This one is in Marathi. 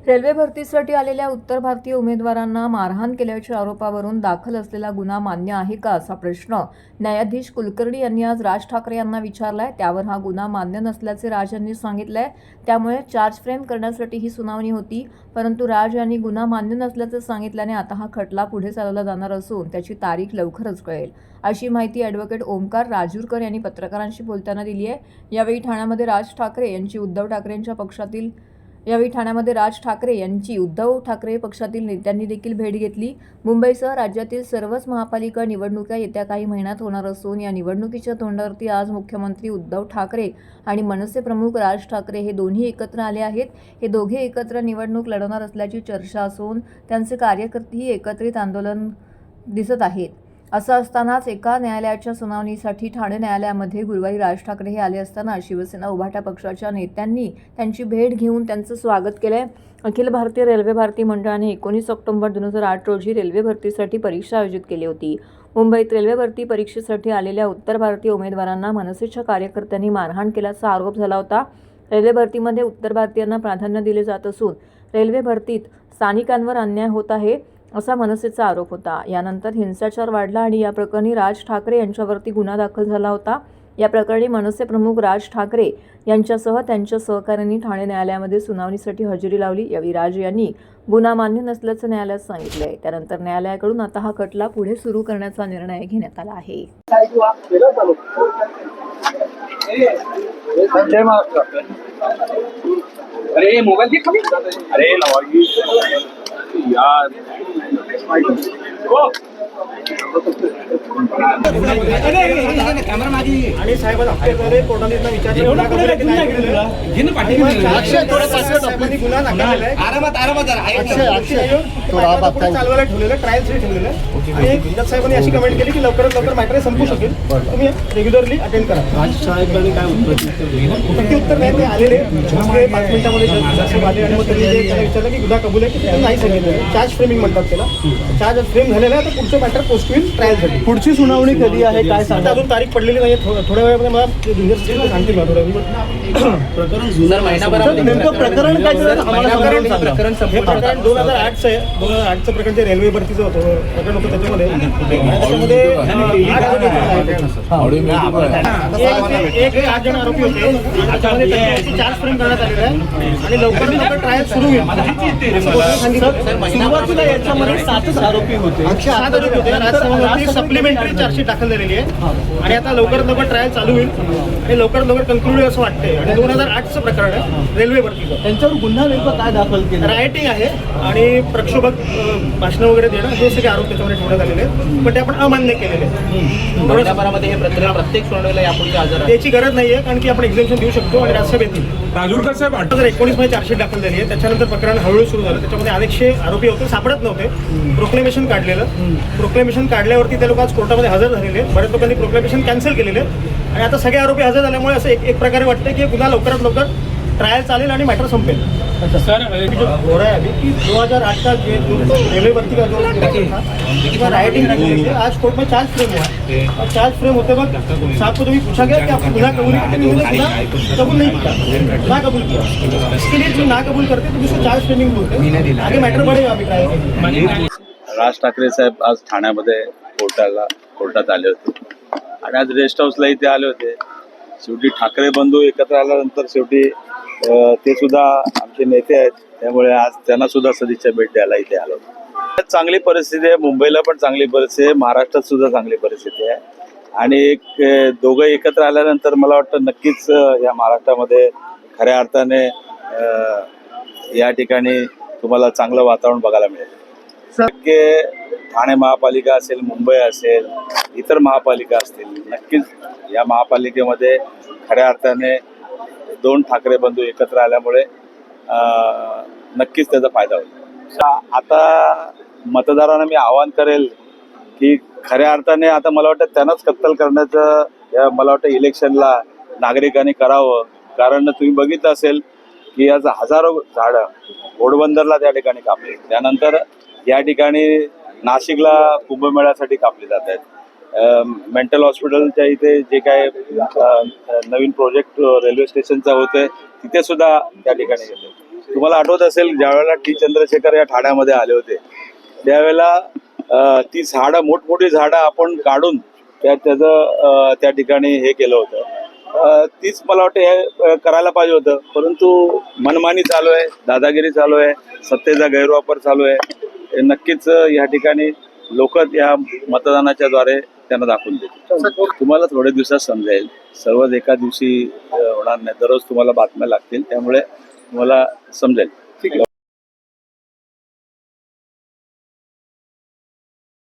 रेल्वे भरतीसाठी आलेल्या उत्तर भारतीय उमेदवारांना मारहाण केल्याच्या आरोपावरून दाखल असलेला गुन्हा मान्य आहे का असा प्रश्न न्यायाधीश कुलकर्णी यांनी आज राज ठाकरे यांना विचारलाय। त्यावर हा गुन्हा मान्य नसल्याचे राज यांनी सांगितलंय। त्यामुळे चार्ज फ्रेम करण्यासाठी ही सुनावणी होती, परंतु राज यांनी गुन्हा मान्य नसल्याचे सांगितल्याने आता हा खटला पुढे चालवला जाणार असून त्याची तारीख लवकरच कळेल, अशी माहिती ॲडव्होकेट ओमकार राजूरकर यांनी पत्रकारांशी बोलताना दिली आहे। यावेळी ठाण्यामध्ये राज ठाकरे यांची उद्धव ठाकरे पक्षातील नेत्यांनी देखील भेट घेतली। मुंबईसह राज्यातील सर्वच महापालिका निवडणुका येत्या काही महिन्यात होणार असून या निवडणुकीच्या तोंडावरती आज मुख्यमंत्री उद्धव ठाकरे आणि मनसे प्रमुख राज ठाकरे हे दोन्ही एकत्र आले आहेत। हे दोघे एकत्र निवडणूक लढवणार असल्याची चर्चा असून त्यांचे कार्यकर्तेही एकत्रित आंदोलन दिसत आहेत। असं असतानाच एका न्यायालयाच्या सुनावणीसाठी ठाणे न्यायालयामध्ये गुरुवारी राज ठाकरे हे आले असताना शिवसेना उभाटा पक्षाच्या नेत्यांनी त्यांची भेट घेऊन त्यांचं स्वागत केलंय। अखिल भारतीय रेल्वे भरती मंडळाने 19 ऑक्टोबर 2008 रोजी रेल्वे भरतीसाठी परीक्षा आयोजित केली होती। मुंबईत रेल्वे भरती परीक्षेसाठी आलेल्या उत्तर भारतीय उमेदवारांना मनसेच्या कार्यकर्त्यांनी मारहाण केल्याचा आरोप झाला होता। रेल्वे भरतीमध्ये उत्तर भारतीयांना प्राधान्य दिले जात असून रेल्वे भरतीत स्थानिकांवर अन्याय होत आहे असा मनसेचा आरोप होता। यानंतर हिंसाचार वाढला आणि या प्रकरणी राज ठाकरे यांच्यावरती गुन्हा दाखल झाला होता। या प्रकरणी मनसे प्रमुख राज ठाकरे यांच्यासह त्यांच्या सहकाऱ्यांनी ठाणे न्यायालयामध्ये सुनावणीसाठी हजेरी लावली। यावेळी राज यांनी गुन्हा मान्य नसल्याचं न्यायालयात सांगितलंय। त्यानंतर न्यायालयाकडून आता हा खटला पुढे सुरू करण्याचा निर्णय घेण्यात आला आहे। अरे मोबाइल देख अरे लवागी यार कॅमेरा माझी आणि साहेबांना हप्तेद्वारे कोर्टाने विचारलं गुन्हा नाकारलेला आहे। आरामात चालवायला ठेवलेलं ट्रायल ठेवलेलं आणि जज साहेबांनी अशी कमेंट केली की लवकरात लवकर मॅटर संपू शकेल, तुम्ही रेग्युलरली अटेंड करा। साहेबांनी काय उत्तर नाही ते आलेले 5 मिनिटांमध्ये साहेब आले आणि मग त्यांनी त्याला विचारलं की गुन्हा कबूल आहे की त्यांनी नाही सांगितलं। चार्ज फ्रेमिंग म्हणतात त्याला। चार्ज फ्रेम झालेला आहे तर पुढचं मॅटर पोस्ट होईल ट्रायलसाठी। पुढची सुनावणी कधी आहे काय सांगता? अजून तारीख पडलेली नाही। थोड्या वेळामध्ये मला ज्युनियर सांगतील मला थोड्या प्रकरण नेमकं प्रकरण काय प्रकरण 2008चं आहे। 2008चं प्रकरण जे रेल्वे भरतीचं होतं प्रकरण होतं त्याच्यामध्ये एक 8 जण आरोपी होते। त्याच्यामध्ये चार्ज फ्रेम करण्यात आलेला आहे आणि लवकर ट्रायल सुरू होईल। सुरुवातीला याच्यामध्ये 7 आरोपी होते। 7 आरोपी होते। सप्लिमेंटरी चार्जशीट दाखल झालेली आहे आणि आता लवकरात लवकर ट्रायल चालू होईल आणि लवकरात लवकर कन्क्लूड असं वाटतंय। आणि 2008चं प्रकरण आहे रेल्वे भरतीचं। त्यांच्यावर गुन्हा नेमकं काय दाखल केलं? रायटिंग आहे आणि प्रक्षोभक भाषणं वगैरे देणं हे सगळे आरोप त्याच्यामध्ये ठेवण्यात आलेले आहेत, पण ते आपण अमान्य केलेले आहेत। महिन्याभरामध्ये हे प्रकरण प्रत्येक सुनावणीला यापुढे हजर त्याची गरज नाही आहे कारण की आपण एक्झामिशन देऊ शकतो आणि राज्यसभेतील राजूरकर साहेब 2019 मध्ये चार्जशीट दाखल झाली आहे। त्याच्यानंतर प्रकरण हळूहळू सुरू झालं। त्याच्यामध्ये अनेकशे आरोपी होते, सापडत नव्हते। प्रोक्लेमेशन काढल्यावरती ते लोक आज कोर्टामध्ये हजर झालेले। बऱ्याच लोकांनी प्रोक्लेमेशन कॅन्सल केलेले आणि आता सगळे आरोपी हजर झाल्यामुळे असं एक प्रकारे वाटतं की गुन्हा लवकरात लवकर ट्रायल चालेल आणि मॅटर संपेल। सर जो हो रहा है अभी कि 2008 का जो रेलवे भर्ती का जो राइटिंग रखी है आज कोर्ट में चार्ज फ्रेम हुआ है और चार्ज फ्रेम होते वक्त साहब को तो भी पूछा गया कि आपको गुनाह कबूल किया, उन्होंने गुनाह कबूल नहीं किया, ना कबूल किया। इसके लिए जो ना कबूल करते तो उसको चार्ज फ्रेमिंग बोलते। आगे मॅटर बढ़ेगा अभी ट्रायल। राज ठाकरे साहेब आज ठाण्यामध्ये कोर्टात आले होते आणि आज रेस्ट हाऊसला इथे आले होते। शेवटी ठाकरे बंधू एकत्र आल्यानंतर शेवटी ते सुद्धा आमचे नेते आहेत, त्यामुळे आज त्यांना सुद्धा सदिच्छा भेट द्यायला इथे आलो। चांगली परिस्थिती आहे, मुंबईला पण चांगली परिस्थिती आहे, महाराष्ट्रात सुद्धा चांगली परिस्थिती आहे आणि दोघं एकत्र आल्यानंतर मला वाटतं नक्कीच या महाराष्ट्रामध्ये खऱ्या अर्थाने या ठिकाणी तुम्हाला चांगलं वातावरण बघायला मिळेल। ठाणे महापालिका असेल, मुंबई असेल, इतर महापालिका असतील, नक्कीच या महापालिकेमध्ये खऱ्या अर्थाने 2 ठाकरे बंधू एकत्र आल्यामुळे नक्कीच त्याचा फायदा होईल। आता मतदारांना मी आवाहन करेल की खऱ्या अर्थाने आता मला वाटतं त्यांनाच कत्तल करण्याचं मला वाटतं इलेक्शनला नागरिकांनी करावं, कारण तुम्ही बघितलं असेल की आज हजारो झाडं घोडबंदरला त्या ठिकाणी कापली, त्यानंतर या ठिकाणी नाशिकला कुंभमेळ्यासाठी कापली जात आहेत। मेंटल हॉस्पिटलच्या इथे जे काय नवीन प्रोजेक्ट रेल्वे स्टेशनचा होतोय तिथे सुद्धा त्या ठिकाणी गेले। तुम्हाला आठवत असेल ज्यावेळेला टी चंद्रशेखर या ठाण्यामध्ये आले होते त्यावेळेला ती झाडं मोठमोठी झाडं आपण काढून त्याचं त्या ठिकाणी हे केलं होतं. तीच मला वाटतं हे करायला पाहिजे होतं, परंतु मनमानी चालू आहे, दादागिरी चालू आहे, सत्तेचा गैरवापर चालू आहे. हे नक्कीच या ठिकाणी लोक या मतदानाच्या द्वारे त्यांना दाखवून देतील. तुम्हाला थोड्या दिवसात समजेल, सर्वच एका दिवशी होणार नाही, दररोज तुम्हाला बातम्या लागतील, त्यामुळे तुम्हाला समजेल.